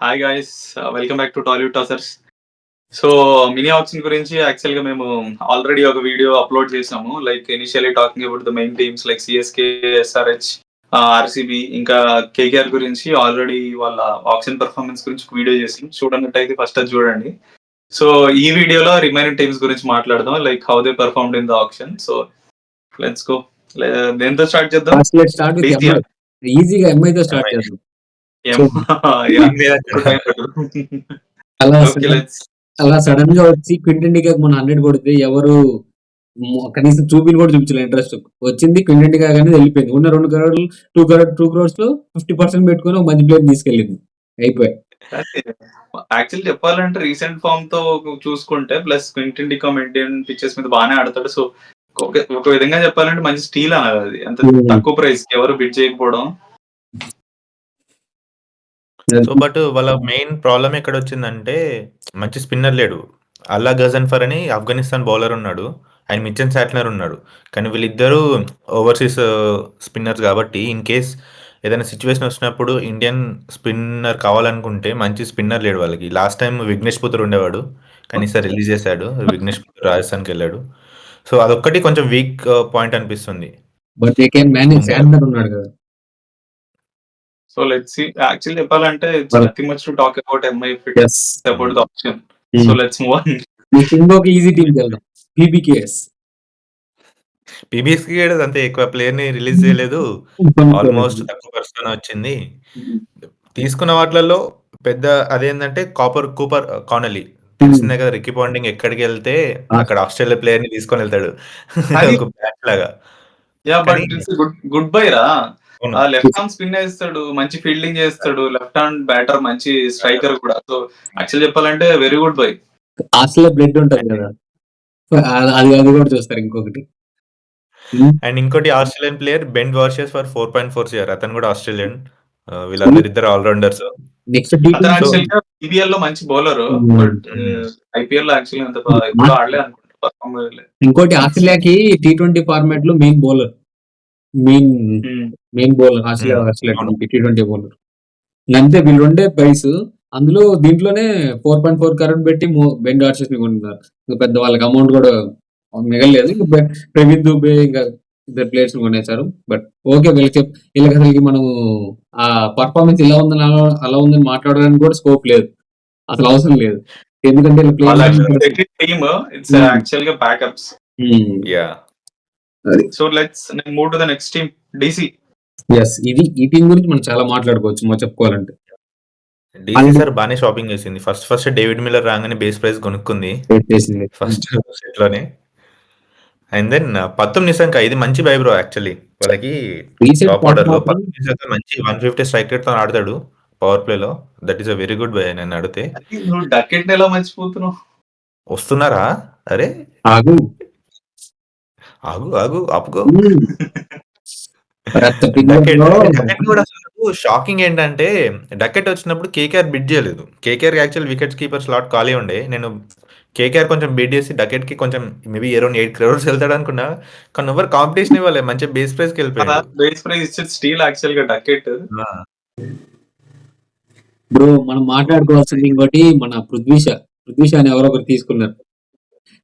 Hi guys, welcome back to Tollywood Tossers. So mini auction గురించి యాక్చువల్‌గా మేము ఆల్రెడీ ఒక వీడియో అప్‌లోడ్ చేసాము. Like initially talking about the main teams like CSK, SRH, RCB ఇంకా KKR గురించి already వాళ్ళ auction performance గురించి ఒక వీడియో చేసాం. చూడనట్టయితే ఫస్ట్ అది చూడండి. సో ఈ వీడియోలో రిమైనింగ్ టీమ్స్ గురించి మాట్లాడదాం. Like how they performed in the auction. So let's go. దేనితో స్టార్ట్ చేద్దాం? ఫస్ట్ లెట్స్ స్టార్ట్ విత్ డీసీఆ? ఎంఐ. ఈజీగా ఎంఐతో స్టార్ట్ ఎంఐ. చేద్దాం. ఎం యాహ్! గుడ్ టైం అలా ఓకే, లెట్స్ అలా సడన్ గా వచ్చి క్వింటన్ డికాక్ మన 100 కొడితే ఎవరు కనీసం చూపిని కూడా చూపించలేదు ఇంట్రెస్ట్. వచ్చింది క్వింటన్ డికాక్ అనేది వెళ్ళిపోయింది. ఉన్న 2 crores 2 crores లో 50% పెట్టుకొని ఒక మంచి ప్లేయర్ తీసుకెళ్ళింది. అయిపోయి. యాక్చువల్లీ చెప్పాలంటే రీసెంట్ ఫామ్ తో చూసుకుంటే plus Quinton de Kock Indian pitches మీద బాగానే ఆడతాడు. సో ఒక విధంగా చెప్పాలంటే మంచి స్టీల్ అన్నది అది. అంత తక్కువ ప్రైస్ ఎవరు బిడ్ చేయకపోవడం. సో బట్ వాళ్ళ మెయిన్ ప్రాబ్లమ్ ఎక్కడొచ్చిందంటే మంచి స్పిన్నర్ లేడు. అల్లా గజన్ఫర్ అని ఆఫ్ఘనిస్తాన్ బౌలర్ ఉన్నాడు. ఆయన మిచెల్ శాట్నర్ ఉన్నాడు. కానీ వీళ్ళిద్దరూ ఓవర్సీస్ స్పిన్నర్స్ కాబట్టి ఇన్ కేస్ ఏదైనా సిచ్యువేషన్ వచ్చినప్పుడు ఇండియన్ స్పిన్నర్ కావాలనుకుంటే మంచి స్పిన్నర్ లేడు వాళ్ళకి. లాస్ట్ టైం విఘ్నేష్ పుత్ర ఉండేవాడు. కానీ ఈసారి రిలీజ్ చేశాడు. విఘ్నేష్ పుత్ర రాజస్థాన్కి వెళ్ళాడు. సో అదొక్కటి కొంచెం వీక్ పాయింట్ అనిపిస్తుంది. But they can manage. Santner ఉన్నాడు కదా. So let's see. యాక్చువల్లీ చెప్పాలంటే it's nothing much to talk about MI fit Yes. About the option. So let's move on. Next ఇంకొక ఈజీ టీమ్ వెళ్దాం. PBKS. పీబీఎస్కి అంతే ఎక్కువ player ని రిలీజ్ చేయలేదు. ఆల్మోస్ట్ తక్కువ పర్సన్ వచ్చింది. తీసుకున్న వాటిలలో పెద్ద అదేంటంటే కూపర్ కానలీ. తెలిసిందే కదా, రికీ పాండింగ్ ఎక్కడికి వెళ్తే అక్కడ ఆస్ట్రేలియా ప్లేయర్ ని తీసుకొని వెళ్తాడు. ఒక బ్యాట్ లాగా. యా బట్ కానీ- ఇట్స్ గుడ్ బై రా. అవును. లెఫ్ట్ హ్యాండ్ స్పిన్ వేస్తాడు, మంచి ఫీల్డింగ్ చేస్తాడు, లెఫ్ట్ హ్యాండ్ బ్యాటర్, మంచి స్ట్రైకర్ కూడా. సో యాక్చువల్ చెప్పాలంటే very good buy. Australia blood ఉంటుంది కదా. అది అది కూడా చూస్తారు ఇంకొకటి. అండ్ ఇంకోటి Australian player Ben Dwarshuis for 4.4 CR. అతను కూడా ఆస్ట్రేలియన్. వీళ్ళందరిద్దరు ఆల్రౌండర్స్. నెక్స్ట్ అతను యాక్చువల్ గా ఈబీఎల్ లో మంచి బౌలర్. బట్ ఐపీఎల్ లో యాక్చువల్లీ అంత ఎప్పుడు ఆడలే అనుకుంటా, పర్ఫార్మ్ చేయలే. ఇంకోటి ఆస్ట్రేలియాకి T20 ఫార్మాట్ లో main bowler. Main bowler Australia T20 bowler. అంతే వీళ్ళు ఉండే ప్రైస్. అందులో దీంట్లోనే 4.4 crore పెట్టి బెన్ వార్షియస్ ని కొంటున్నారు. ఇంకా పెద్ద వాళ్ళకి అమౌంట్ కూడా మిగలలేదు. ఇంకా ప్రవీణ్ దుబే ఇంకా ఇద్దరు ప్లేయర్స్ కొనేసారు. బట్ ఓకే, వీళ్ళకి అసలు మనం ఆ పర్ఫార్మెన్స్ ఇలా ఉందని అలా ఉందని మాట్లాడడానికి కూడా స్కోప్ లేదు, అసలు అవసరం లేదు. ఎందుకంటే టీమ్ ఇట్స్ యాక్చువల్ గా backups. Yeah. So let's move to the next team, DC. ఇది ఈ టీం గురించి మనం చాలా మాట్లాడుకోవచ్చు మనం చెప్పుకోవాలంటే. డీసీ సార్ బాగానే షాపింగ్ చేసింది. ఫస్ట్ డేవిడ్ మిల్లర్ రాగానే బేస్ ప్రైస్ కొనుక్కుంది ఫస్ట్ సెట్ లోనే. అండ్ దెన్ పత్తుమ్ నిశంక, ఇది మంచి బై బ్రో. యాక్చువల్లీ వాళ్ళకి టాప్ ఆర్డర్ లో పత్తుమ్ నిశంక మంచి 150 స్ట్రైక్ రేట్ తో ఆడతాడు పవర్ ప్లే లో. That is a very good by. నేను అడిగితే నువ్వు డకెట్ ఎలా మర్చిపోతున్నావు? వస్తున్నారా? అరే ఆగు ఆపుకో. డకెట్ కూడా షాకింగ్ ఏంటంటే డకెట్ వచ్చినప్పుడు కేకేఆర్ బిడ్ చేయలేదు. KKR actual wicket keeper slot ఖాళీ ఉండే. నేను కేకేఆర్ కొంచెం బిడ్ చేసి డకెట్ కి కొంచెం మేబీ అరౌండ్ 8 crores వెళ్తాడు అనుకున్నా. కానీ ఎవరు కాంపిటీషన్ ఇవ్వాలి, మంచి బేస్ ప్రైస్ కి వెళ్ళిపోయాడు. బేస్ ప్రైస్ ఇచ్చేది స్టీల్ యాక్చువల్ గా డకెట్. బ్రో మనం మాట్లాడుకోవాల్సింది ఇంకోటి, మన పృథ్వీ షా అని ఎవరో ఒకరు తీసుకున్నారు.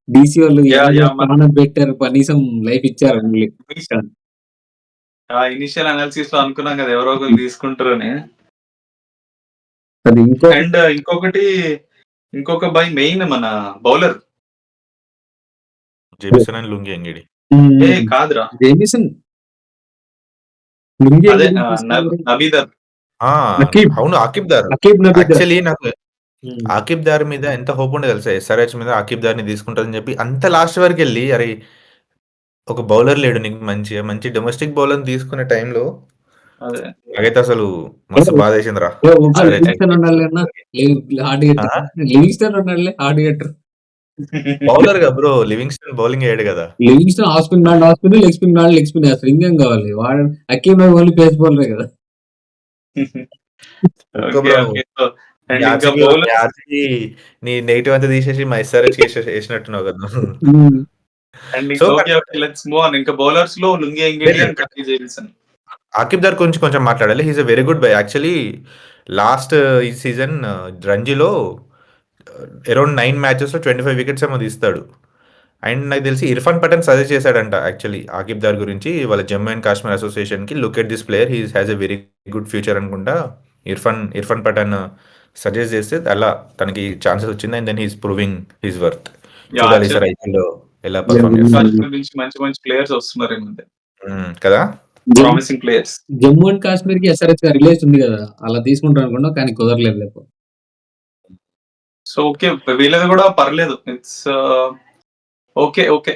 డీసీ వాళ్ళు ప్రాణం పెట్టారు, కనీసం లైఫ్ ఇచ్చారు. ఇనిషియల్ అనాలిసిస్ లో అనుకున్నాం కదా ఎవరో ఒకరు తీసుకుంటారని. అది అండ్ ఇంకొక బై మెయిన్ మన bowler Jamieson and Lungi Ngidi. కాదురా, జేమిసన్ అదే నబీదర్. అవును, ఆకిబ్ దార్. యాక్చువల్లీ నాకు ఆకిబ్ దార్ మీద ఎంత హోప్ ఉండే తెలుసా, ఎస్ఆర్హెచ్ మీద ఆకిబ్ దార్ ని తీసుకుంటారని చెప్పి. అంత లాస్ట్ వరకు వెళ్ళి అరే ఒక బౌలర్ లేడు నీకు మంచి డొమెస్టిక్ బౌలర్ తీసుకునే టైంలో నాకైతే అసలు మస్తు బాధ వేసిందిరా. బౌలర్ గా బ్రో, లివింగ్స్టన్ బౌలింగ్ అయ్యాడు కదా. Livingstone off spin leg spin అసలు ఇంకేం కావాలి. వాడు అకీమ్ ఓన్లీ పేస్ బౌలరే కదా. నీ నెగిటివ్ అంతా తీసేసి మా ఎస్ఆర్హెచ్ వేసినట్టున్నావు కదా. ఇంకా బౌలర్స్ లో లుంగి ఎంగిడి అండ్ కర్రీ జేమిసన్. ఆకిబ్ దార్ గురించి కొంచెం మాట్లాడాలి. He's a very good buy. Actually last ఈ సీజన్ రంజీలో అరౌండ్ 9 మ్యాచెస్‌లో 25 వికెట్స్ ఏమో తీస్తాడు. అండ్ నాకు తెలిసి ఇర్ఫాన్ పఠాన్ సజెస్ట్ చేశాడంట యాక్చువల్లీ ఆకిబ్ దార్ గురించి వాళ్ళ జమ్మూ అండ్ కాశ్మీర్ అసోసియేషన్‌కి. Look at this player he has a very good future అనుకుంటా. ఇర్ఫాన్ పఠాన్ సజెస్ట్ చేస్తే అలా తనకి ఛాన్సెస్ వచ్చింది. And then he is proving his worth. చూడాలి ఈసారి ఐపీఎల్‌లో ఎలా పర్ఫార్మ్ చేస్తాడు. కాశ్మీర్ నుంచి మంచి మంచి ప్లేయర్స్ వస్తున్నారు ఈ మధ్య, కదా! Promising players. Jammu and Kashmir కి ఎస్ఆర్హెచ్ రిలేషన్ ఉంది కదా, అలా తీసుకుంటారు అనుకున్నా కానీ కుదరలేదు లేకపోతే. సో ఓకే, వీళ్ళది కూడా పర్లేదు. ఇట్స్ ఓకే ఓకే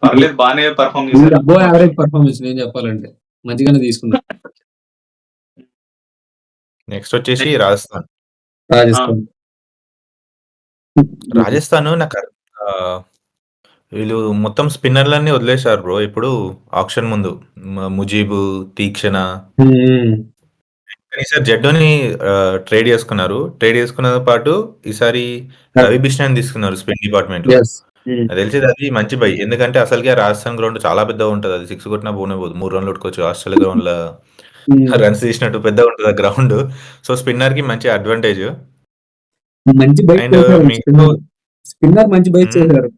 పర్లేదు, బాగానే పర్ఫార్మ్ చేశారు. అబ్బో యావరేజ్ పర్ఫార్మెన్స్ నేను చెప్పాలంటే మంచిగానే తీసుకున్నారు. నెక్స్ట్ వచ్చేసి రాజస్థాన్. రాజస్థాన్ నాకు వీళ్ళు మొత్తం స్పిన్నర్లన్నీ వదిలేశారు బ్రో ఇప్పుడు ఆక్షన్ ముందు. ముజీబు, తీక్షణ, కానీ ఈసారి జడ్డోని ట్రేడ్ చేసుకున్నారు. ట్రేడ్ చేసుకున్నతో పాటు ఈసారి రవి బిష్నాని తీసుకున్నారు స్పిన్ డిపార్ట్మెంట్ లో. నాకు తెలిసేది అది మంచి బై, ఎందుకంటే అసలుకే రాజస్థాన్ గ్రౌండ్ చాలా పెద్దగా ఉంటది. అది 6 కొట్టినా పోనే పోదు. 3 రన్లు కొట్టుకోవచ్చు. ఆస్ట్రేలియా గ్రౌండ్ లో రన్స్ తీసినట్టు పెద్దగా ఉంటది ఆ గ్రౌండ్. సో స్పిన్నర్ కి మంచి అడ్వాంటేజ్. మంచి బై అండ్ స్పిన్నర్ మంచి బై చేశారు.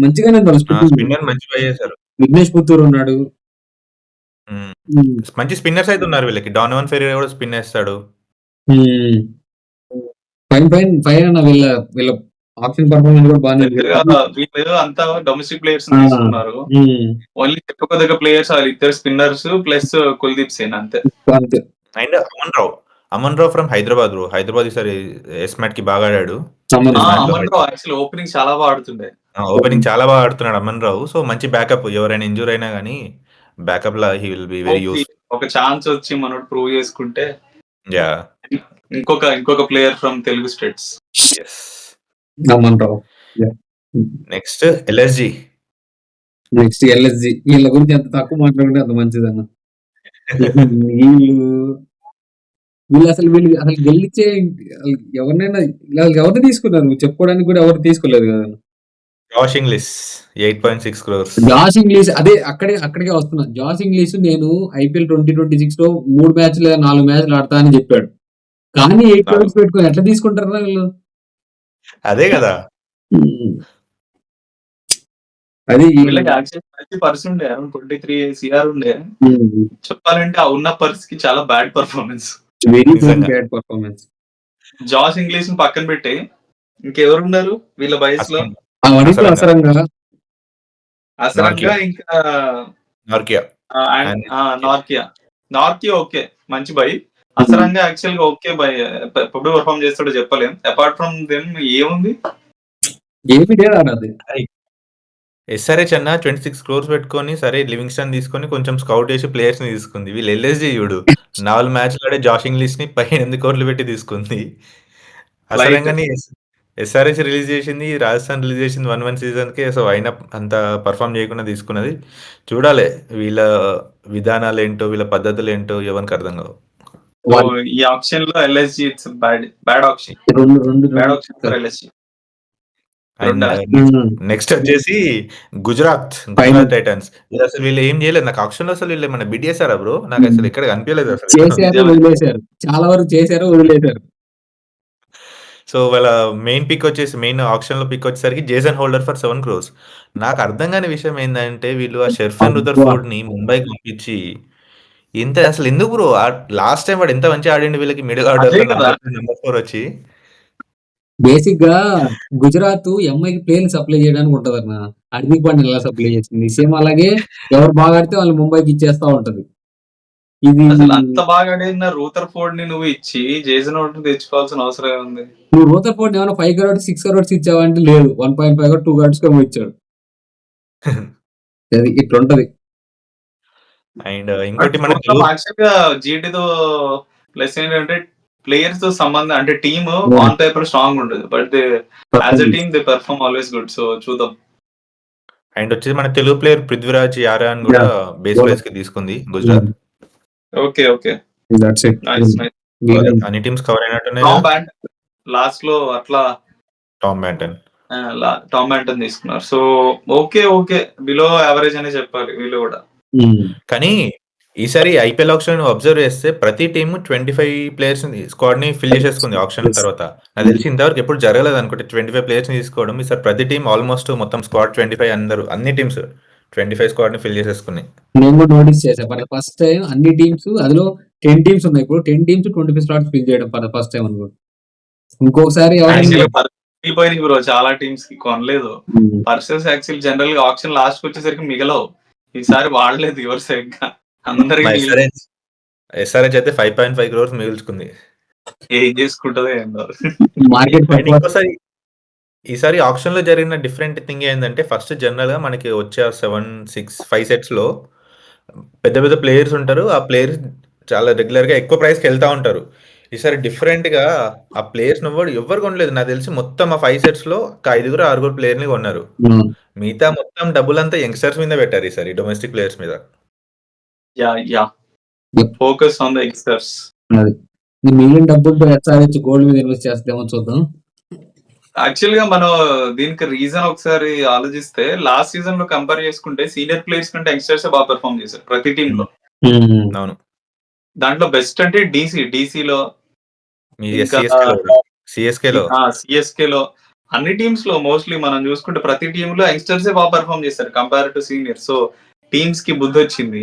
మంచిగానే స్పిన్నర్ మంచి బై చేశారు. విఘ్నేష్ పుత్తూరు ఉన్నాడు. మంచి స్పిన్నర్స్ అయితే ఉన్నారు వీళ్ళకి. డానోవన్ ఫెరీరా కూడా స్పిన్ వేస్తాడు. ఫైన్ వీళ్ళ ఆప్షన్ పర్ఫార్మెన్స్ కూడా బాగానే వీళ్ళు అంతా డొమెస్టిక్ ప్లేయర్స్ తీసుకున్నారు. ఓన్లీ చెప్పుకోదగ్గ ప్లేయర్స్ ఇద్దరు స్పిన్నర్స్ ప్లస్ కుల్దీప్ సేన్ అంతే. And Aman Rao from Hyderabad bro. Hyderabad ఈసారి ఎస్మాట్ కి బాగా ఆడాడు. అమన్ రావు యాక్చువల్లీ ఓపెనింగ్ చాలా బాగా ఆడుతుండే. ఓపెనింగ్ చాలా బాగా ఆడుతున్నాడు అమన్ రావు. సో మంచి బ్యాకప్. ఎవరైనా ఇంజూర్ అయినా కానీ బ్యాకప్ లా he will be very use. ఒక ఛాన్స్ వచ్చి మనోడు ప్రూవ్ చేసుకుంటే యా ఇంకొక player from Telugu states. Yes Aman Rao. Next LSG. వీళ్ళ గురించి ఎంత తక్కువ మాట్లాడుకుంటే అంత మంచిదన్న. వీళ్ళు అసలు గెలిచే ఎవరినైనా ఎవరిని తీసుకున్నారు చెప్పుకోవడానికి కూడా ఎవరు తీసుకోలేదు కదా. Josh Inglis 8.6 crores. Josh Inglis అదే అక్కడికే వస్తున్నా. జాష్ ఇంగ్లీష్ నేను ఐపీఎల్ 2026 లో 3 మ్యాచ్లు 4 మ్యాచ్లు ఆడతా అని చెప్పాడు. కానీ 8 crores పెట్టుకొని ఎట్లా తీసుకుంటారు వీళ్ళు? అదే కదా. అది మంచి పర్స్ ఉండే 23 CR ఉండే. చెప్పాలంటే ఆ ఉన్న పర్స్ కి చాలా bad performance. Bad performance. Josh Inglis పక్కన పెట్టి ఇంకెవరు ఉన్నారు వీళ్ళ బయస్ లో? అసరంగా ఇంకా నార్కియా ఓకే మంచి బై. అసరంగా యాక్చువల్ గా ఓకే బై. ఎప్పుడు పర్ఫార్మ్ చేస్తాడో చెప్పలేం. అపార్ట్ ఫ్రమ్ దెమ్ ఏముంది? ఎస్ఆర్హెచ్ అన్న 26 crores పెట్టుకొని సరే లివింగ్స్టన్ తీసుకొని కొంచెం స్కౌట్ చేసి ప్లేయర్స్ ని తీసుకుంది. వీళ్ళు ఎల్ఎస్జి చూడు 4 మ్యాచ్లు ఆడే జాష్ ఇంగ్లీష్ ని 8 crores పెట్టి తీసుకుంది. అసలంగానే ఎస్ఆర్హెచ్ రిలీజ్ చేసింది, రాజస్థాన్ రిలీజ్ చేసింది 1 సీజన్ కి. సో అయినా అంత పర్ఫామ్ చేయకుండా తీసుకున్నది. చూడాలి వీళ్ళ విధానాలు ఏంటో వీళ్ళ పద్ధతులు ఏంటో ఎవరికి అర్థం కావు. ఈ ఆప్షన్ లో LSG it's bad option. Bad option for LSG. Next వచ్చేసి గుజరాత్ టైటన్స్. అసలు వీళ్ళు ఏం చేయలేదు. నాకు ఆప్షన్ లో అసలు వీళ్ళు మన బిడ్ చేశారా బ్రో? నాకు అసలు ఎక్కడ కనిపించలేదు అసలు. చాలా వరకు చేశారు, వదిలేశారు. సో వాళ్ళ మెయిన్ పిక్ వచ్చేసి మెయిన్ ఆప్షన్ లో పిక్ వచ్చేసరికి జేసన్ హోల్డర్ ఫర్ 7 crores. నాకు అర్థం కాని విషయం ఏంటంటే వీళ్ళు ఆ షెర్ఫన్ రుదర్ఫోర్డ్ ని ముంబైకి పంపించి ఇంత అసలు ఎందుకు బ్రో? లాస్ట్ టైం వాడు ఎంత మంచి ఆడిండు వీళ్ళకి మిడిల్ ఆర్డర్ నెంబర్ 4 వచ్చి. బేసిక్ గా గుజరాత్ ఎంఐకి ప్లేన్ సప్లై చేయడానికి ఉంటది అన్న. హార్దిక్ పాండ్యా ఎలా సప్లై చేసింది సేమ్ అలాగే ఎవరు బాగా ఆడితే వాళ్ళు ముంబైకి ఇచ్చేస్తా ఉంటది. ఇది అంత బాగా ఆడిన రూదర్ఫోర్డ్ ని నువ్వు ఇచ్చి జేసన్ హోల్డర్ తెచ్చుకోవాల్సిన అవసరం ఉంది. నువ్వు రూదర్ఫోర్డ్ ఏమైనా 5 crores 6 crores ఇచ్చావంటే లేదు, 1.5 or 2 crores ఇచ్చాడు. అది ఇట్లుంటది. అండ్ ఇంకోటి మన జీటీతో ప్లస్ ఏంటంటే ప్లేయర్స్ తో సంబంధం అంటే టీమ్ ఆన్ పేపర్ స్ట్రాంగ్ ఉండదు, but as a team they perform always good. So చూద్దాం. అండ్ వచ్చేసి మన తెలుగు ప్లేయర్ పృథ్వీరాజ్ యారాన్ కూడా బేస్ ప్లేస్ కి తీసుకుంది Gujarat. Okay okay that's it. అన్ని టీమ్స్ కవర్ అయినట్టున్నాయి. లాస్ట్ లో అట్లా టామ్ బ్యాంటన్ తీసుకున్నారు. సో ఓకే బిలో యావరేజ్ అనే చెప్పాలి వీళ్ళు కూడా. కానీ ఈసారి ఐపీఎల్ ఆప్షన్ అబ్జర్వ్ చేస్తే ప్రతి టీమ్ 25 ప్లేయర్స్ స్క్వాడ్ ని ఫిల్ చేసేసుకుంది ఆప్షన్ తర్వాత. నాకు తెలిసి ఇంతవరకు ఎప్పుడు జరగలేదు అనుకుంటే 25 ప్లేయర్స్ ని తీసుకోవడం. ఈసారి ప్రతి టీం ఆల్మోస్ట్ మొత్తం స్క్వాడ్ 25 అందరూ అన్ని టీమ్స్ 25 స్క్వాడ్ ని ఫిల్ చేసేసుకున్నాయి. నేను కూడా నోటీస్ చేశాను ఫర్ ద ఫస్ట్ టైం అన్ని టీమ్స్ అందులో 10 టీమ్స్ ఉన్నాయి ఇప్పుడు 10 టీమ్స్ 25 స్లాట్స్ ఫిల్ చేయడం ఫర్ ద ఫస్ట్ టైం అనుకోండి. ఇంకొకసారి యాక్చువల్గా మిగిలిపోయినాయి బ్రో, చాలా టీమ్స్ కి కొనలేదు. పర్సెస్ యాక్చువల్ జనరల్ గా ఆప్షన్ లాస్ట్ వచ్చేసరికి మిగలవు. ఈసారి వాడలేదు ఎవరు సరిగ్గా, అందరికి ఎస్ఆర్హెచ్ అయితే 5.5 crores మిగుల్చుకుంది. ఏం చేసుకుంటదో ఏందో. మార్కెట్ అండ్ ఇంకోసారి ఈసారి ఆప్షన్ లో జరిగిన డిఫరెంట్ థింగ్ ఏంటంటే ఫస్ట్ జనరల్ గా మనకి వచ్చే 5 సెట్స్ లో పెద్ద పెద్ద ప్లేయర్స్ ఉంటారు. ఆ ప్లేయర్స్ చాలా రెగ్యులర్ గా ఎక్కువ ప్రైస్ కి వెళ్తా ఉంటారు. ఈసారి డిఫరెంట్ గా ఆ ప్లేయర్స్ ఎవరు కొనలేదు. నాకు తెలిసి మొత్తం ఆ 5 సెట్స్ లో ఒక 5-6 ప్లేయర్ ని కొన్నారు. మిగతా మొత్తం డబ్బులంతా యంగ్స్టర్స్ మీద పెట్టారు ఈసారి, డొమెస్టిక్ ప్లేయర్స్ మీద. Yeah focus on the youngsters. Million డబ్బులతో ఎస్ఆర్హెచ్ గోల్డ్ మీద ఇన్వెస్ట్ చేస్తామో చూద్దాం. యాక్చువల్ గా మనం దీనికి రీజన్ ఒకసారి ఆలోచిస్తే లాస్ట్ సీజన్ లో కంపేర్ చేసుకుంటే సీనియర్ ప్లేయర్స్ కంటే యంగ్స్టర్స్ బాగా పెర్ఫార్మ్ చేశారు ప్రతి టీమ్ లో. అవును, దాంట్లో బెస్ట్ అంటే డీసీలో, సిఎస్కే లో, అన్ని టీమ్స్ లో మోస్ట్లీ మనం చూసుకుంటే ప్రతి టీమ్ లో యంగ్స్టర్స్ బాగా పెర్ఫార్మ్ చేస్తారు compare to senior. So teams కి బుద్ధి వచ్చింది.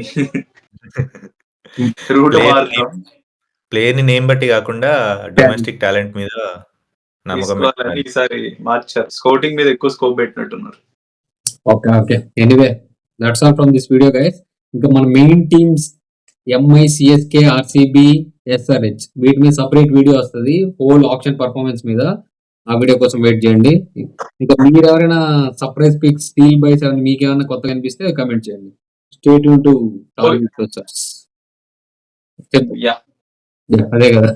ప్లేయర్ ని నేమ్ బట్టి కాకుండా డొమెస్టిక్ టాలెంట్ మీద నమ్మకం తీసుకోవాలని ఈసారి మార్చారు. స్కౌటింగ్ మీద ఎక్కువ స్కోప్ పెట్టినట్టున్నారు. Okay anyway that's all from this video guys. ఇంకా మన main teams MI, CSK, RCB, SRH వీటి మీద సపరేట్ వీడియో వస్తుంది హోల్ ఆప్షన్ పర్ఫార్మెన్స్ మీద. ఆ వీడియో కోసం వెయిట్ చేయండి. ఇంకా మీరు ఎవరైనా సర్ప్రైజ్ పిక్స్, స్టీల్ బైస్ అని మీకు ఏమైనా కొత్తగా అనిపిస్తే కమెంట్ చేయండి. స్టే ట్యూన్ టు అదే కదా.